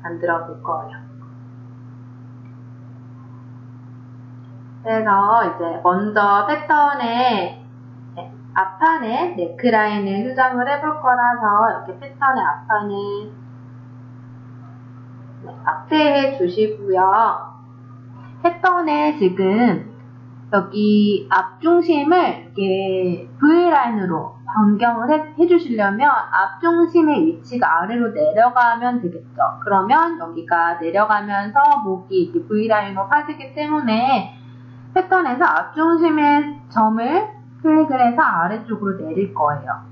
만들어 볼 거예요. 그래서 이제 먼저 패턴의 앞판의 네크라인을 수정을 해볼 거라서 이렇게 패턴의 앞판을 확대해 주시고요. 패턴에 지금 여기 앞중심을 이렇게 V라인으로 변경을 해주시려면 앞중심의 위치가 아래로 내려가면 되겠죠. 그러면 여기가 내려가면서 목이 이렇게 V라인으로 파지기 때문에 패턴에서 앞중심의 점을 클릭을 해서 아래쪽으로 내릴 거예요.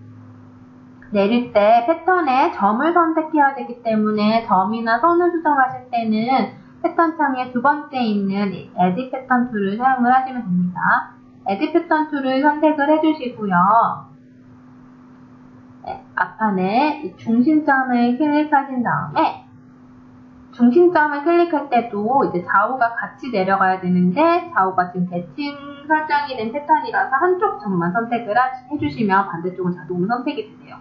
내릴 때 패턴에 점을 선택해야 되기 때문에 점이나 선을 수정하실 때는 패턴 창에 두 번째 있는 에딧 패턴 툴을 사용을 하시면 됩니다. 에딧 패턴 툴을 선택을 해주시고요. 앞판에 이 중심점을 클릭하신 다음에 중심점을 클릭할 때도 이제 좌우가 같이 내려가야 되는데 좌우가 지금 대칭 설정이 된 패턴이라서 한쪽 점만 선택을 해주시면 반대쪽은 자동으로 선택이 되세요.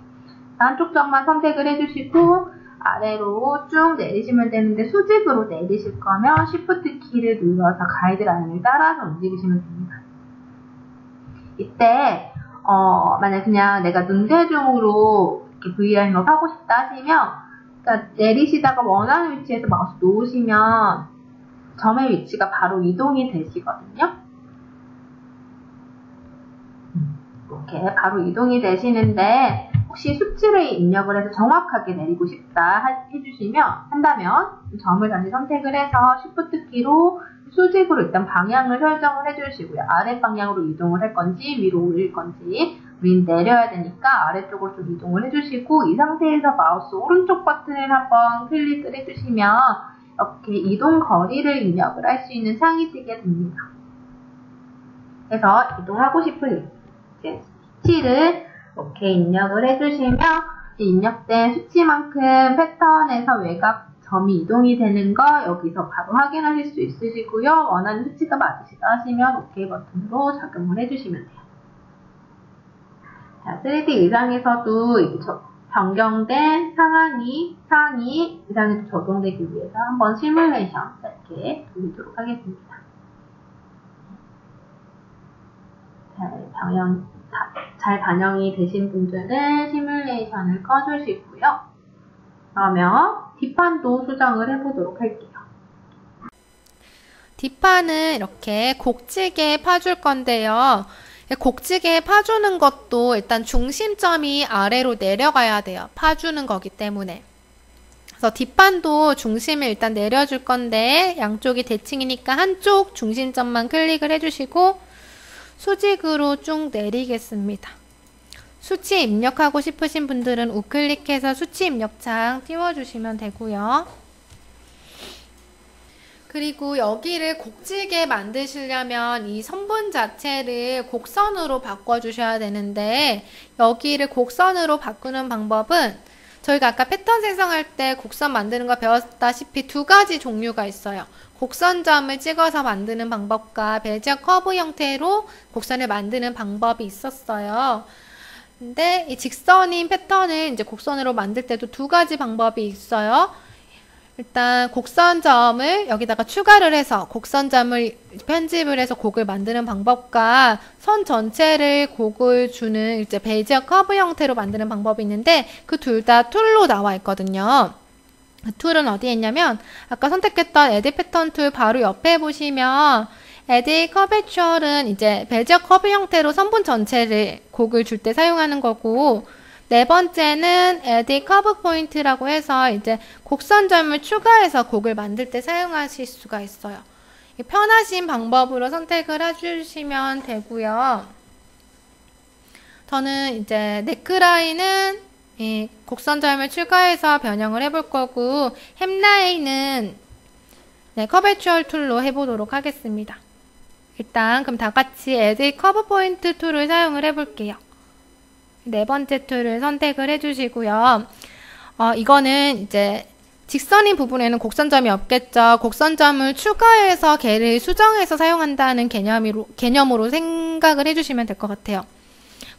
한쪽 점만 선택을 해주시고 아래로 쭉 내리시면 되는데 수직으로 내리실 거면 Shift 키를 눌러서 가이드라인을 따라서 움직이시면 됩니다. 이때 만약 그냥 내가 눈대중으로 이렇게 V라인으로 하고 싶다 하시면 그러니까 내리시다가 원하는 위치에서 마우스 놓으시면 점의 위치가 바로 이동이 되시거든요. 이렇게 바로 이동이 되시는데 혹시 수치를 입력을 해서 정확하게 내리고 싶다 한다면 점을 다시 선택을 해서 Shift 키로 수직으로 일단 방향을 설정을 해주시고요. 아래 방향으로 이동을 할 건지 위로 올릴 건지 우린 내려야 되니까 아래쪽으로 좀 이동을 해주시고 이 상태에서 마우스 오른쪽 버튼을 한번 클릭을 해주시면 이렇게 이동 거리를 입력을 할 수 있는 창이 뜨게 됩니다. 그래서 이동하고 싶은 수치를 이렇게 입력을 해주시면 입력된 수치만큼 패턴에서 외곽 점이 이동이 되는 거 여기서 바로 확인하실 수 있으시고요. 원하는 수치가 맞으시다 하시면 OK 버튼으로 적용을 해주시면 돼요. 자, 3D 의상에서도 이렇게 변경된 상황이 의상에 적용되기 위해서 한번 시뮬레이션 이렇게 돌리도록 하겠습니다. 잘 반영이 되신 분들은 시뮬레이션을 꺼주시고요. 그러면 뒷판도 수정을 해보도록 할게요. 뒷판은 이렇게 곡지게 파줄 건데요. 곡지게 파주는 것도 일단 중심점이 아래로 내려가야 돼요. 파주는 거기 때문에. 그래서 뒷판도 중심을 일단 내려줄 건데 양쪽이 대칭이니까 한쪽 중심점만 클릭을 해주시고 수직으로 쭉 내리겠습니다. 수치 입력하고 싶으신 분들은 우클릭해서 수치 입력창 띄워주시면 되고요. 그리고 여기를 곡지게 만드시려면 이 선분 자체를 곡선으로 바꿔주셔야 되는데 여기를 곡선으로 바꾸는 방법은 저희가 아까 패턴 생성할 때 곡선 만드는 거 배웠다시피 두 가지 종류가 있어요. 곡선점을 찍어서 만드는 방법과 베지어 커브 형태로 곡선을 만드는 방법이 있었어요. 근데 이 직선인 패턴을 이제 곡선으로 만들 때도 두 가지 방법이 있어요. 일단 곡선점을 여기다가 추가를 해서 곡선점을 편집을 해서 곡을 만드는 방법과 선 전체를 곡을 주는 이제 베지어 커브 형태로 만드는 방법이 있는데 그 둘 다 툴로 나와 있거든요. 그 툴은 어디에 있냐면 아까 선택했던 에딧 패턴 툴 바로 옆에 보시면 에딧 커베추얼은 이제 베지어 커브 형태로 선분 전체를 곡을 줄 때 사용하는 거고 네 번째는 Add Curve Point라고 해서 이제 곡선점을 추가해서 곡을 만들 때 사용하실 수가 있어요. 편하신 방법으로 선택을 해주시면 되고요. 저는 이제 넥라인은 이 곡선점을 추가해서 변형을 해볼 거고, 햄라인은 커베추얼 툴로 해보도록 하겠습니다. 일단 그럼 다 같이 Add Curve Point 툴을 사용을 해볼게요. 네 번째 툴을 선택을 해주시고요. 이거는 이제 직선인 부분에는 곡선점이 없겠죠. 곡선점을 추가해서 걔를 수정해서 사용한다는 개념으로 생각을 해주시면 될 것 같아요.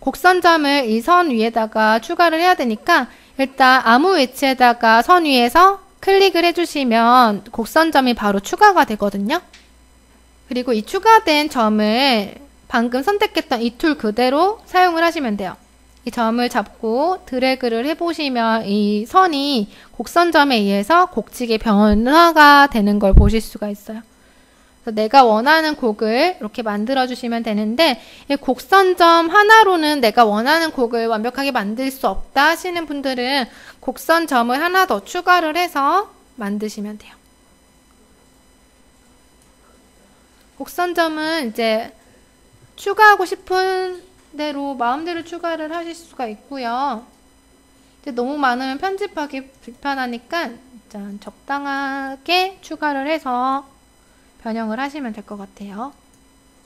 곡선점을 이 선 위에다가 추가를 해야 되니까 일단 아무 위치에다가 선 위에서 클릭을 해주시면 곡선점이 바로 추가가 되거든요. 그리고 이 추가된 점을 방금 선택했던 이 툴 그대로 사용을 하시면 돼요. 이 점을 잡고 드래그를 해보시면 이 선이 곡선점에 의해서 곡직의 변화가 되는 걸 보실 수가 있어요. 그래서 내가 원하는 곡을 이렇게 만들어주시면 되는데, 이 곡선점 하나로는 내가 원하는 곡을 완벽하게 만들 수 없다 하시는 분들은 곡선점을 하나 더 추가를 해서 만드시면 돼요. 곡선점은 이제 추가하고 싶은 대로 마음대로 추가를 하실 수가 있고요. 이제 너무 많으면 편집하기 불편하니까 일단 적당하게 추가를 해서 변형을 하시면 될 것 같아요.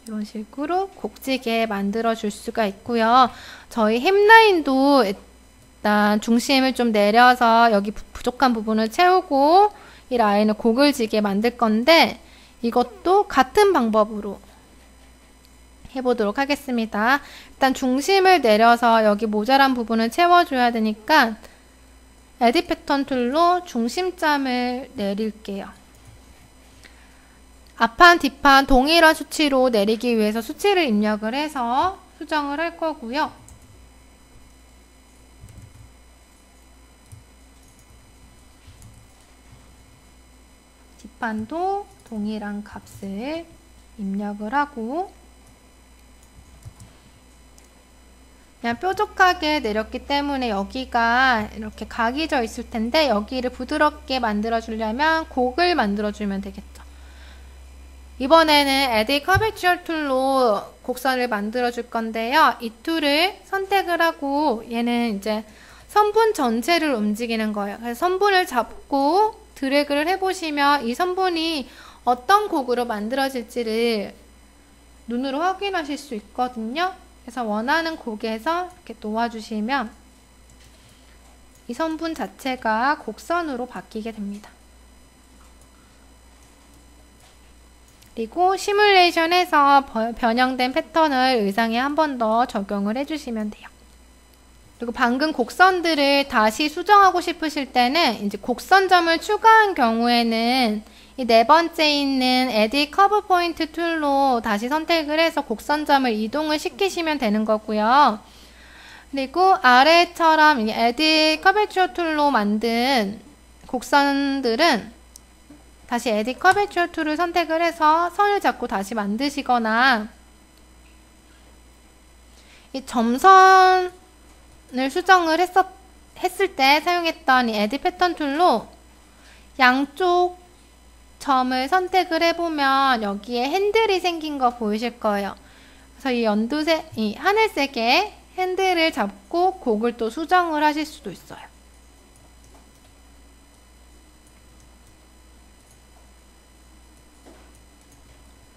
이런 식으로 곡지게 만들어 줄 수가 있고요. 저희 햄라인도 일단 중심을 좀 내려서 여기 부족한 부분을 채우고 이 라인을 곡을 지게 만들 건데, 이것도 같은 방법으로 해보도록 하겠습니다. 일단 중심을 내려서 여기 모자란 부분을 채워줘야 되니까 에딧 패턴 툴로 중심점을 내릴게요. 앞판, 뒷판 동일한 수치로 내리기 위해서 수치를 입력을 해서 수정을 할 거고요. 뒷판도 동일한 값을 입력을 하고, 그냥 뾰족하게 내렸기 때문에 여기가 이렇게 각이 져 있을 텐데, 여기를 부드럽게 만들어 주려면 곡을 만들어 주면 되겠죠. 이번에는 Add Curvature 툴로 곡선을 만들어 줄 건데요. 이 툴을 선택을 하고 얘는 이제 선분 전체를 움직이는 거예요. 그래서 선분을 잡고 드래그를 해보시면 이 선분이 어떤 곡으로 만들어질지를 눈으로 확인하실 수 있거든요. 그래서 원하는 곡에서 이렇게 놓아주시면 이 선분 자체가 곡선으로 바뀌게 됩니다. 그리고 시뮬레이션에서 변형된 패턴을 의상에 한 번 더 적용을 해주시면 돼요. 그리고 방금 곡선들을 다시 수정하고 싶으실 때는 이제 곡선점을 추가한 경우에는 이 네 번째 있는 Add Curve Point 툴로 다시 선택을 해서 곡선점을 이동을 시키시면 되는 거고요. 그리고 아래처럼 Add Curvature 툴로 만든 곡선들은 다시 Add Curvature 툴을 선택을 해서 선을 잡고 다시 만드시거나, 이 점선을 수정을 했을 때 사용했던 이 Add Pattern 툴로 양쪽 점을 선택을 해보면 여기에 핸들이 생긴 거 보이실 거예요. 그래서 이 하늘색의 핸들을 잡고 곡을 또 수정을 하실 수도 있어요.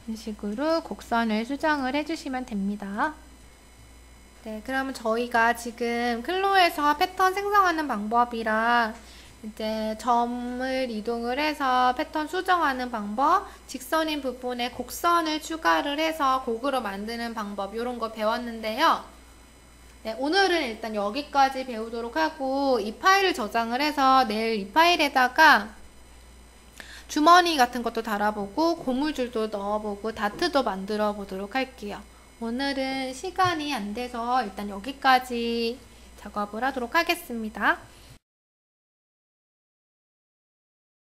이런 식으로 곡선을 수정을 해주시면 됩니다. 네, 그러면 저희가 지금 클로에서 패턴 생성하는 방법이랑 이제 점을 이동을 해서 패턴 수정하는 방법, 직선인 부분에 곡선을 추가를 해서 곡으로 만드는 방법, 이런 거 배웠는데요. 네, 오늘은 일단 여기까지 배우도록 하고, 이 파일을 저장을 해서 내일 이 파일에다가 주머니 같은 것도 달아보고 고무줄도 넣어보고 다트도 만들어 보도록 할게요. 오늘은 시간이 안 돼서 일단 여기까지 작업을 하도록 하겠습니다.